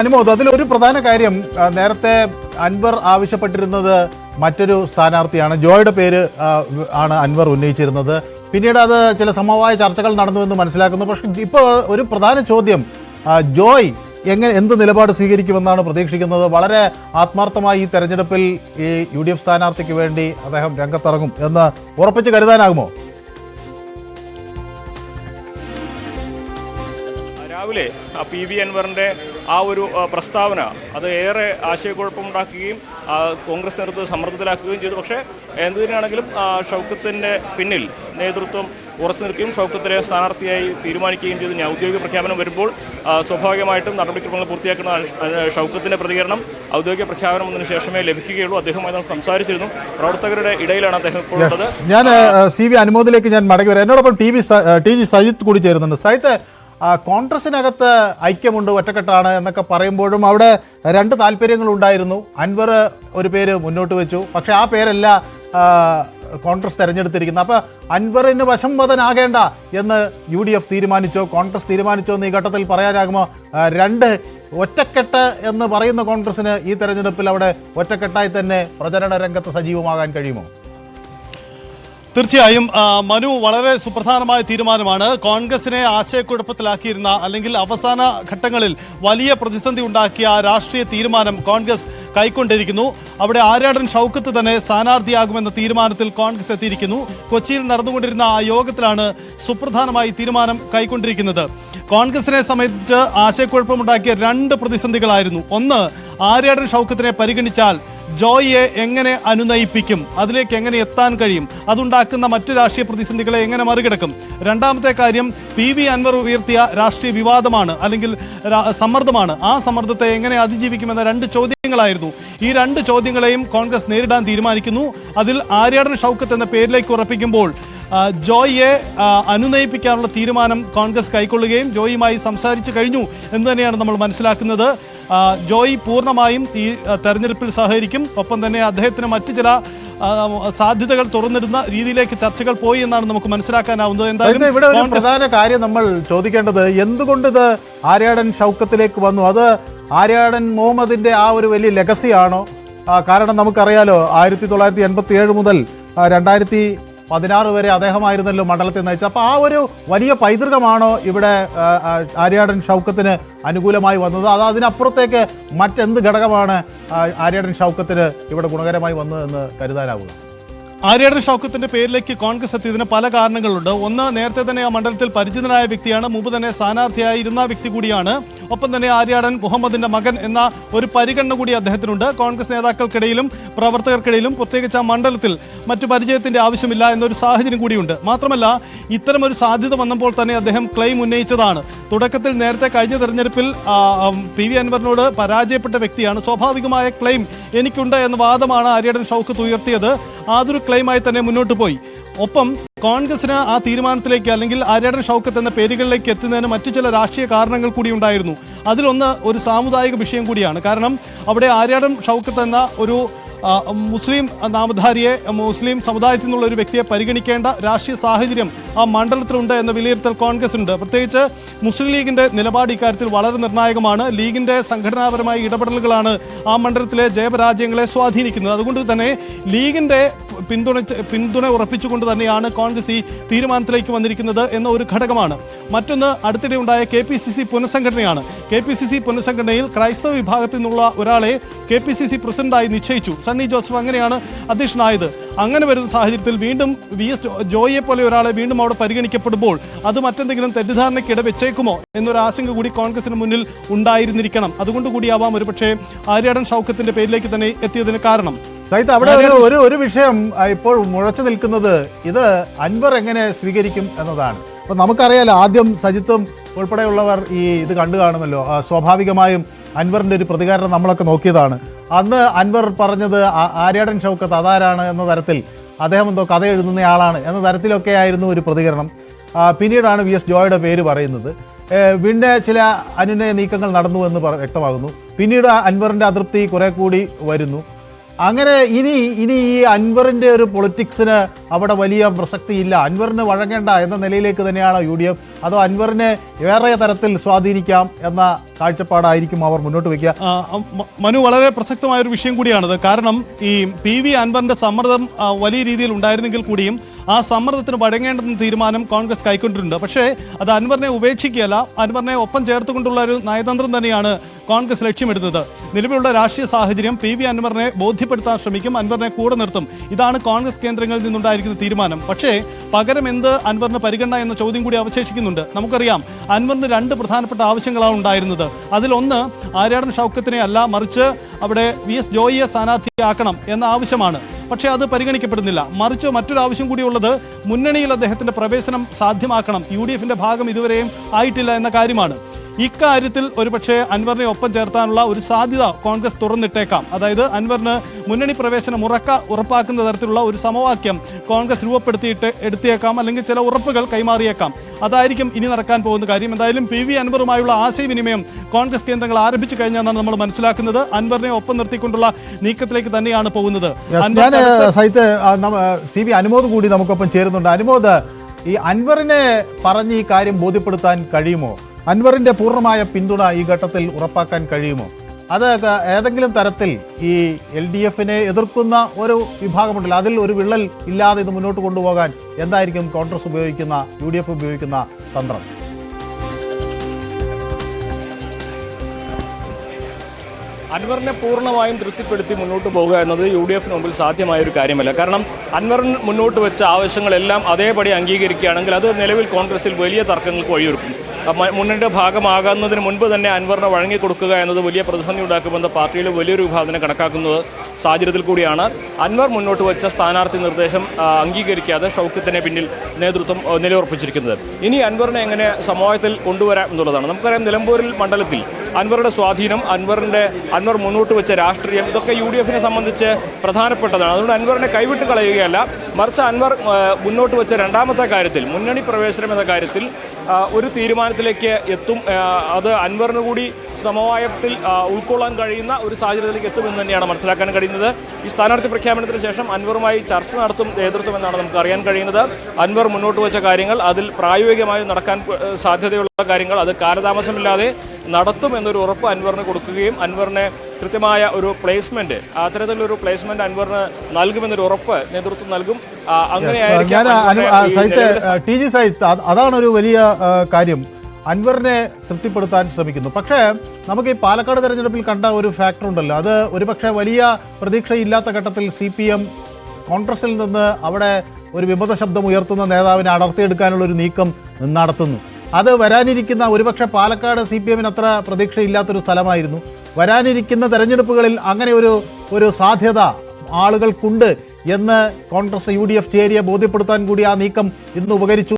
അനുമോദ്, അതിലൊരു പ്രധാന കാര്യം നേരത്തെ അൻവർ ആവശ്യപ്പെട്ടിരുന്നത് മറ്റൊരു സ്ഥാനാർത്ഥിയാണ്, ജോയുടെ പേര് ആണ് അൻവർ ഉന്നയിച്ചിരുന്നത്. പിന്നീട് അത് ചില സമവായ ചർച്ചകൾ നടന്നു എന്ന് മനസ്സിലാക്കുന്നു. പക്ഷേ ഇപ്പോൾ ഒരു പ്രധാന ചോദ്യം, ജോയ് എന്ത് നിലപാട് സ്വീകരിക്കുമെന്നാണ് പ്രതീക്ഷിക്കുന്നത്? വളരെ ആത്മാർത്ഥമായി ഈ തെരഞ്ഞെടുപ്പിൽ ഈ UDF സ്ഥാനാർത്ഥിക്ക് വേണ്ടി അദ്ദേഹം രംഗത്തിറങ്ങും എന്ന് ഉറപ്പിച്ച് കരുതാനാകുമോ? രാവിലെ PV അൻവറിൻ്റെ ആ ഒരു പ്രസ്താവന അത് ഏറെ ആശയക്കുഴപ്പമുണ്ടാക്കുകയും കോൺഗ്രസ് നേതൃത്വത്തെ സമ്മർദ്ദത്തിലാക്കുകയും ചെയ്തു. പക്ഷേ എന്തുതന്നെയാണെങ്കിലും ഷൗക്കത്തിൻ്റെ പിന്നിൽ നേതൃത്വം ഉറച്ചു നിൽക്കുകയും ഷൗക്കത്തിനെ സ്ഥാനാർത്ഥിയായി തീരുമാനിക്കുകയും ചെയ്തു. ഔദ്യോഗിക പ്രഖ്യാപനം വരുമ്പോൾ സ്വാഭാവികമായിട്ടും നടപടിക്രമങ്ങൾ പൂർത്തിയാക്കുന്ന ഷൗക്കത്തിൻ്റെ പ്രതികരണം ഔദ്യോഗിക പ്രഖ്യാപനം വന്നതിന് ശേഷമേ ലഭിക്കുകയുള്ളൂ. അദ്ദേഹവുമായി നമ്മൾ സംസാരിച്ചിരുന്നു. പ്രവർത്തകരുടെ ഇടയിലാണ് അദ്ദേഹം ഇപ്പോൾ ഉള്ളത്. ഞാൻ CV അനുമോദിലേക്ക് ഞാൻ മടങ്ങി വരാം. എന്നോടൊപ്പം TG സജിത്ത് കൂടി ചേരുന്നുണ്ട്. സജിത്ത്, കോൺഗ്രസിനകത്ത് ഐക്യമുണ്ട്, ഒറ്റക്കെട്ടാണ് എന്നൊക്കെ പറയുമ്പോഴും അവിടെ രണ്ട് താല്പര്യങ്ങളുണ്ടായിരുന്നു. അൻവർ ഒരു പേര് മുന്നോട്ട് വെച്ചു, പക്ഷേ ആ പേരല്ല കോൺഗ്രസ് തെരഞ്ഞെടുത്തിരിക്കുന്നത്. അപ്പോൾ അൻവറിന് വശംവദനാകേണ്ട എന്ന് UDF തീരുമാനിച്ചോ, കോൺഗ്രസ് തീരുമാനിച്ചോ എന്ന് ഈ ഘട്ടത്തിൽ പറയാനാകുമോ? രണ്ട് ഒറ്റക്കെട്ട് എന്ന് പറയുന്ന കോൺഗ്രസിന് ഈ തെരഞ്ഞെടുപ്പിൽ അവിടെ ഒറ്റക്കെട്ടായി തന്നെ പ്രചരണ രംഗത്ത് സജീവമാകാൻ കഴിയുമോ? തീർച്ചയായും മനു, വളരെ സുപ്രധാനമായ തീരുമാനമാണ്. കോൺഗ്രസിനെ ആശയക്കുഴപ്പത്തിലാക്കിയിരുന്ന അല്ലെങ്കിൽ അവസാന ഘട്ടങ്ങളിൽ വലിയ പ്രതിസന്ധി ഉണ്ടാക്കിയ രാഷ്ട്രീയ തീരുമാനം കോൺഗ്രസ് കൈക്കൊണ്ടിരിക്കുന്നു. അവിടെ ആര്യാടൻ ഷൗക്കത്ത് തന്നെ സ്ഥാനാർത്ഥിയാകുമെന്ന തീരുമാനത്തിൽ കോൺഗ്രസ് എത്തിയിരിക്കുന്നു. കൊച്ചിയിൽ നടന്നുകൊണ്ടിരുന്ന ആ യോഗത്തിലാണ് സുപ്രധാനമായി തീരുമാനം കൈക്കൊണ്ടിരിക്കുന്നത്. കോൺഗ്രസിനെ സംബന്ധിച്ച് ആശയക്കുഴപ്പമുണ്ടാക്കിയ രണ്ട് പ്രതിസന്ധികളായിരുന്നു. ഒന്ന്, ആര്യാടൻ ഷൗക്കത്തിനെ പരിഗണിച്ചാൽ ജോയിയെ എങ്ങനെ അനുനയിപ്പിക്കും, അതിലേക്ക് എങ്ങനെ എത്താൻ കഴിയും, അതുണ്ടാക്കുന്ന മറ്റു രാഷ്ട്രീയ പ്രതിസന്ധികളെ എങ്ങനെ മറികടക്കും. രണ്ടാമത്തെ കാര്യം PV അൻവർ ഉയർത്തിയ രാഷ്ട്രീയ വിവാദമാണ്, അല്ലെങ്കിൽ സമ്മർദ്ദമാണ്. ആ സമ്മർദ്ദത്തെ എങ്ങനെ അതിജീവിക്കുമെന്ന രണ്ട് ചോദ്യങ്ങളായിരുന്നു. ഈ രണ്ട് ചോദ്യങ്ങളെയും കോൺഗ്രസ് നേരിടാൻ തീരുമാനിക്കുന്നു. അതിൽ ആര്യാടൻ ഷൗക്കത്ത് എന്ന പേരിലേക്ക് ഉറപ്പിക്കുമ്പോൾ ജോയിയെ അനുനയിപ്പിക്കാനുള്ള തീരുമാനം കോൺഗ്രസ് കൈക്കൊള്ളുകയും ജോയിയുമായി സംസാരിച്ചു കഴിഞ്ഞു എന്ന് തന്നെയാണ് നമ്മൾ മനസ്സിലാക്കുന്നത്. ജോയി പൂർണ്ണമായും ഈ തെരഞ്ഞെടുപ്പിൽ സഹകരിക്കും. ഒപ്പം തന്നെ അദ്ദേഹത്തിന് മറ്റു ചില സാധ്യതകൾ തുറന്നിടുന്ന രീതിയിലേക്ക് ചർച്ചകൾ പോയി എന്നാണ് നമുക്ക് മനസ്സിലാക്കാനാവുന്നത്. എന്തായാലും ഇവിടെ ഒരു പ്രധാന കാര്യം നമ്മൾ ചോദിക്കേണ്ടത്, എന്തുകൊണ്ട് ഇത് ആര്യാടൻ ഷൗക്കത്തിലേക്ക് വന്നു? അത് ആര്യാടൻ മുഹമ്മദിന്റെ ആ ഒരു വലിയ ലെഗസിയാണോ? കാരണം നമുക്കറിയാലോ, 1987 മുതൽ 2016 വരെ അദ്ദേഹമായിരുന്നല്ലോ മണ്ഡലത്തെ നയിച്ചത്. അപ്പോൾ ആ ഒരു വലിയ പൈതൃകമാണോ ഇവിടെ ആര്യാടൻ ഷൗക്കത്തിന് അനുകൂലമായി വന്നത്? അത് അതിനപ്പുറത്തേക്ക് മറ്റെന്ത് ഘടകമാണ് ആര്യാടൻ ഷൗക്കത്തിന് ഇവിടെ ഗുണകരമായി വന്നതെന്ന് കരുതാനാവുക? ആര്യാടൻ ഷൗക്കത്തിന്റെ പേരിലേക്ക് കോൺഗ്രസ് എത്തിയതിന് പല കാരണങ്ങളുണ്ട്. ഒന്ന്, നേരത്തെ തന്നെ ആ മണ്ഡലത്തിൽ പരിചിതനായ വ്യക്തിയാണ്, മുമ്പ് തന്നെ സ്ഥാനാർത്ഥിയായിരുന്ന വ്യക്തി കൂടിയാണ്. ഒപ്പം തന്നെ ആര്യാടൻ മുഹമ്മദിന്റെ മകൻ എന്ന ഒരു പരിഗണന കൂടി അദ്ദേഹത്തിനുണ്ട്. കോൺഗ്രസ് നേതാക്കൾക്കിടയിലും പ്രവർത്തകർക്കിടയിലും പ്രത്യേകിച്ച് ആ മണ്ഡലത്തിൽ മറ്റു പരിചയത്തിന്റെ ആവശ്യമില്ല എന്നൊരു സാഹചര്യം കൂടിയുണ്ട്. മാത്രമല്ല, ഇത്തരമൊരു സാധ്യത വന്നപ്പോൾ തന്നെ അദ്ദേഹം ക്ലെയിം ഉന്നയിച്ചതാണ്. തുടക്കത്തിൽ നേരത്തെ കഴിഞ്ഞ തെരഞ്ഞെടുപ്പിൽ PV അൻവറിനോട് പരാജയപ്പെട്ട വ്യക്തിയാണ്. സ്വാഭാവികമായ ക്ലെയിം എനിക്കുണ്ട് എന്ന വാദമാണ് ആര്യാടൻ ഷൗക്കത്ത് ഉയർത്തിയത്. അതൊരു ക്ലെയിമായി തന്നെ മുന്നോട്ട് പോയി. ഒപ്പം കോൺഗ്രസിന് ആ തീരുമാനത്തിലേക്ക്, അല്ലെങ്കിൽ ആര്യാടൻ ഷൗക്കത്ത് എന്ന പേരുകളിലേക്ക് എത്തുന്നതിന് മറ്റു ചില രാഷ്ട്രീയ കാരണങ്ങൾ കൂടി ഉണ്ടായിരുന്നു. അതിലൊന്ന് ഒരു സാമുദായിക വിഷയം കൂടിയാണ്. കാരണം അവിടെ ആര്യാടൻ ഷൗക്കത്ത് എന്ന ഒരു മുസ്ലിം നാമധാരിയെ, മുസ്ലിം സമുദായത്തിൽ നിന്നുള്ള ഒരു വ്യക്തിയെ പരിഗണിക്കേണ്ട രാഷ്ട്രീയ സാഹചര്യം ആ മണ്ഡലത്തിലുണ്ട് എന്ന വിലയിരുത്തൽ കോൺഗ്രസ് ഉണ്ട്. പ്രത്യേകിച്ച് മുസ്ലിം ലീഗിന്റെ നിലപാട് ഇക്കാര്യത്തിൽ വളരെ നിർണായകമാണ്. ലീഗിന്റെ സംഘടനാപരമായ ഇടപെടലുകളാണ് ആ മണ്ഡലത്തിലെ ജയപരാജയങ്ങളെ സ്വാധീനിക്കുന്നത്. അതുകൊണ്ട് തന്നെ ലീഗിന്റെ പിന്തുണ ഉറപ്പിച്ചുകൊണ്ട് തന്നെയാണ് കോൺഗ്രസ് ഈ തീരുമാനത്തിലേക്ക് വന്നിരിക്കുന്നത് എന്ന ഒരു ഘടകമാണ്. മറ്റൊന്ന്, അടുത്തിടെ ഉണ്ടായ KPCC പുനഃസംഘടനയാണ്. KPCC പുനഃസംഘടനയിൽ ക്രൈസ്തവ വിഭാഗത്തിൽ നിന്നുള്ള ഒരാളെ KPCC പ്രസിഡന്റായി നിശ്ചയിച്ചു. സണ്ണി ജോസഫ് അങ്ങനെയാണ് അധ്യക്ഷനായത്. അങ്ങനെ വരുന്ന സാഹചര്യത്തിൽ വീണ്ടും VS ജോയിയെ പോലെ ഒരാളെ വീണ്ടും അവിടെ പരിഗണിക്കപ്പെടുമ്പോൾ അത് മറ്റെന്തെങ്കിലും തെറ്റിദ്ധാരണയ്ക്ക് ഇടവെച്ചേക്കുമോ എന്നൊരു ആശങ്ക കൂടി കോൺഗ്രസിന് മുന്നിൽ ഉണ്ടായിരുന്നിരിക്കണം. അതുകൊണ്ടുകൂടിയാവാം ഒരുപക്ഷെ ആര്യാടൻ ഷൗക്കത്തിന്റെ പേരിലേക്ക് തന്നെ എത്തിയതിന് കാരണം. സഹിത, അവിടെ ഒരു വിഷയം ഇപ്പോൾ മുഴച്ചു നിൽക്കുന്നത്, ഇത് അൻവർ എങ്ങനെ സ്വീകരിക്കും എന്നതാണ്. അപ്പോൾ നമുക്കറിയാലോ, ആദ്യം സജിത്തും ഉൾപ്പെടെയുള്ളവർ ഇത് കണ്ടു കാണുമല്ലോ. സ്വാഭാവികമായും അൻവറിൻ്റെ ഒരു പ്രതികരണം നമ്മളൊക്കെ നോക്കിയതാണ്. അന്ന് അൻവർ പറഞ്ഞത് ആര്യാടൻ ഷൗക്കത്ത് അതാരാണ് എന്ന തരത്തിൽ, അദ്ദേഹം എന്തോ കഥ എഴുതുന്നയാളാണ് എന്ന തരത്തിലൊക്കെ ആയിരുന്നു ഒരു പ്രതികരണം. പിന്നീടാണ് VS ജോയുടെ പേര് പറയുന്നത്. പിന്നെ ചില അനുനയ നീക്കങ്ങൾ നടന്നു എന്ന് വ്യക്തമാകുന്നു. പിന്നീട് അൻവറിൻ്റെ അതൃപ്തി കുറെ കൂടി വരുന്നു. അങ്ങനെ ഇനി ഈ അൻവറിൻ്റെ ഒരു പൊളിറ്റിക്സിന് അവിടെ വലിയ പ്രസക്തിയില്ല, അൻവറിന് വഴങ്ങേണ്ട എന്ന നിലയിലേക്ക് തന്നെയാണ് UDF, അതോ അൻവറിനെ വേറെ തരത്തിൽ സ്വാധീനിക്കാം എന്ന കാഴ്ചപ്പാടായിരിക്കും അവർ മുന്നോട്ട് വയ്ക്കുക? മനു, വളരെ പ്രസക്തമായ ഒരു വിഷയം കൂടിയാണത്. കാരണം ഈ PV അൻവറിന്റെ സമ്മർദ്ദം വലിയ രീതിയിൽ ഉണ്ടായിരുന്നെങ്കിൽ കൂടിയും ആ സമ്മർദ്ദത്തിന് വഴങ്ങേണ്ടെന്ന തീരുമാനം കോൺഗ്രസ് കൈക്കൊണ്ടിട്ടുണ്ട്. പക്ഷേ അത് അൻവറിനെ ഉപേക്ഷിക്കുകയല്ല, അൻവറിനെ ഒപ്പം ചേർത്തുകൊണ്ടുള്ള ഒരു നയതന്ത്രം തന്നെയാണ് കോൺഗ്രസ് ലക്ഷ്യമിടുന്നത്. നിലവിലുള്ള രാഷ്ട്രീയ സാഹചര്യം PV അൻവറിനെ ബോധ്യപ്പെടുത്താൻ ശ്രമിക്കും, അൻവറിനെ കൂടെ നിർത്തും. ഇതാണ് കോൺഗ്രസ് കേന്ദ്രങ്ങളിൽ നിന്നുണ്ടായിരിക്കുന്ന തീരുമാനം. പക്ഷേ പകരം എന്ത് അൻവറിന് പരിഗണന എന്ന ചോദ്യം കൂടി അവശേഷിക്കുന്നുണ്ട്. നമുക്കറിയാം അൻവറിന് രണ്ട് പ്രധാനപ്പെട്ട ആവശ്യങ്ങളാണ് ഉണ്ടായിരുന്നത്. അതിലൊന്ന് ആര്യാടൻ ഷൗക്കത്തിനെ അല്ല, മറിച്ച് അവിടെ VS ജോയിയെ സ്ഥാനാർത്ഥിയാക്കണം എന്ന ആവശ്യമാണ്. പക്ഷേ അത് പരിഗണിക്കപ്പെടുന്നില്ല. മറിച്ച് മറ്റൊരു ആവശ്യം കൂടിയുള്ളത് മുന്നണിയിൽ അദ്ദേഹത്തിന്റെ പ്രവേശനം സാധ്യമാക്കണം, UDFന്റെ ഭാഗം ഇതുവരെയും ആയിട്ടില്ല എന്ന കാര്യമാണ്. ഇക്കാര്യത്തിൽ ഒരുപക്ഷെ അൻവറിനെ ഒപ്പം ചേർത്താനുള്ള ഒരു സാധ്യത കോൺഗ്രസ് തുറന്നിട്ടേക്കാം. അതായത് അൻവറിന് മുന്നണി പ്രവേശനം ഉറപ്പാക്കുന്ന തരത്തിലുള്ള ഒരു സമവാക്യം കോൺഗ്രസ് എടുത്തേക്കാം, അല്ലെങ്കിൽ ചില ഉറപ്പുകൾ കൈമാറിയേക്കാം. അതായിരിക്കും ഇനി നടക്കാൻ പോകുന്ന കാര്യം. എന്തായാലും PV അൻവറുമായുള്ള ആശയവിനിമയം കോൺഗ്രസ് കേന്ദ്രങ്ങൾ ആരംഭിച്ചു കഴിഞ്ഞാണ് നമ്മൾ മനസ്സിലാക്കുന്നത്. അൻവറിനെ ഒപ്പം നിർത്തിക്കൊണ്ടുള്ള നീക്കത്തിലേക്ക് തന്നെയാണ് പോകുന്നത്. CV അനുമോദ് കൂടി നമുക്കൊപ്പം ചേരുന്നുണ്ട്. അനുമോദ്, ഈ അൻവറിനെ പറഞ്ഞ് ഈ കാര്യം ബോധ്യപ്പെടുത്താൻ കഴിയുമോ? അൻവറിന്റെ പൂർണ്ണമായ പിന്തുണ ഈ ഘട്ടത്തിൽ ഉറപ്പാക്കാൻ കഴിയുമോ? അത് ഏതെങ്കിലും തരത്തിൽ ഈ LDFനെ എതിർക്കുന്ന ഒരു വിഭാഗമുണ്ടല്ലോ, അതിൽ ഒരു വിള്ളൽ ഇല്ലാതെ ഇത് മുന്നോട്ട് കൊണ്ടുപോകാൻ എന്തായിരിക്കും കോൺഗ്രസ് ഉപയോഗിക്കുന്ന, UDF ഉപയോഗിക്കുന്ന തന്ത്രം? അൻവറിനെ പൂർണ്ണമായും തൃപ്തിപ്പെടുത്തി മുന്നോട്ട് പോകുക എന്നത് UDFന് മുമ്പിൽ സാധ്യമായ ഒരു കാര്യമല്ല. കാരണം അൻവറിന് മുന്നോട്ട് വെച്ച ആവശ്യങ്ങളെല്ലാം അതേപടി അംഗീകരിക്കുകയാണെങ്കിൽ അത് നിലവിൽ കോൺഗ്രസിൽ വലിയ തർക്കങ്ങൾക്ക് വഴിയൊരുക്കും. മുന്നണിയുടെ ഭാഗമാകുന്നതിന് മുൻപ് തന്നെ അൻവറിനെ വഴങ്ങിക്കൊടുക്കുക എന്നത് വലിയ പ്രതിസന്ധി ഉണ്ടാക്കുമെന്ന് പാർട്ടിയിലെ വലിയൊരു വിഭാഗത്തിനെ കണക്കാക്കുന്നത് സാഹചര്യത്തിൽ കൂടിയാണ് അൻവർ മുന്നോട്ട് വെച്ച സ്ഥാനാർത്ഥി നിർദ്ദേശം അംഗീകരിക്കാതെ ഷൗക്കത്തിനെ പിന്നിൽ നേതൃത്വം നിലയുറപ്പിച്ചിരിക്കുന്നത്. ഇനി അൻവറിനെ എങ്ങനെ സമവായത്തിൽ കൊണ്ടുവരാം എന്നുള്ളതാണ്. നമുക്കറിയാം നിലമ്പൂരിൽ മണ്ഡലത്തിൽ അൻവറുടെ സ്വാധീനം, അൻവർ മുന്നോട്ട് വെച്ച രാഷ്ട്രീയം, ഇതൊക്കെ UDFനെ സംബന്ധിച്ച് പ്രധാനപ്പെട്ടതാണ്. അതുകൊണ്ട് അൻവറിനെ കൈവിട്ട് കളയുകയല്ല, മറിച്ച് അൻവർ മുന്നോട്ട് വെച്ച രണ്ടാമത്തെ കാര്യത്തിൽ, മുന്നണി പ്രവേശനം എന്ന കാര്യത്തിൽ ഒരു തീരുമാനത്തിലേക്ക് എത്തും. അത് അൻവറിന് കൂടി സമവായത്തിൽ ഉൾക്കൊള്ളാൻ കഴിയുന്ന ഒരു സാഹചര്യത്തിലേക്ക് എത്തുമെന്ന് തന്നെയാണ് മനസ്സിലാക്കാൻ കഴിയുന്നത്. ഈ സ്ഥാനാർത്ഥി പ്രഖ്യാപനത്തിന് ശേഷം അൻവറുമായി ചർച്ച നടത്തും നേതൃത്വം എന്നാണ് നമുക്ക് അറിയാൻ കഴിയുന്നത്. അൻവർ മുന്നോട്ട് വെച്ച കാര്യങ്ങൾ, അതിൽ പ്രായോഗികമായി നടക്കാൻ സാധ്യതയുള്ള കാര്യങ്ങൾ അത് കാലതാമസമില്ലാതെ നടത്തും എന്നൊരു ഉറപ്പ് അൻവറിന് കൊടുക്കുകയും അൻവറിനെ കൃത്യമായ ഒരു പ്ലേസ്മെന്റ്, അത്തരത്തിലൊരു പ്ലേസ്മെന്റ് അൻവറിന് നൽകുമെന്നൊരു ഉറപ്പ് നേതൃത്വം നൽകും. അതാണ് ഒരു വലിയ കാര്യം. അൻവറിനെ തൃപ്തിപ്പെടുത്താൻ ശ്രമിക്കുന്നു. പക്ഷേ നമുക്ക് ഈ പാലക്കാട് തെരഞ്ഞെടുപ്പിൽ കണ്ട ഒരു ഫാക്ടർ ഉണ്ടല്ലോ, അത് ഒരുപക്ഷെ വലിയ പ്രതീക്ഷയില്ലാത്ത ഘട്ടത്തിൽ CPM കോൺഗ്രസിൽ നിന്ന് അവിടെ ഒരു വിമത ശബ്ദം ഉയർത്തുന്ന നേതാവിനെ അടർത്തിയെടുക്കാനുള്ള ഒരു നീക്കം നടത്തുന്നു. അത് വരാനിരിക്കുന്ന, ഒരുപക്ഷെ പാലക്കാട് CPMന് അത്ര പ്രതീക്ഷയില്ലാത്തൊരു സ്ഥലമായിരുന്നു. വരാനിരിക്കുന്ന തെരഞ്ഞെടുപ്പുകളിൽ അങ്ങനെ ഒരു സാധ്യത ആളുകൾക്കുണ്ട് എന്ന് കോൺഗ്രസ് UDF ചേരിയെ ബോധ്യപ്പെടുത്താൻ കൂടി ആ നീക്കം ഇന്ന് ഉപകരിച്ചു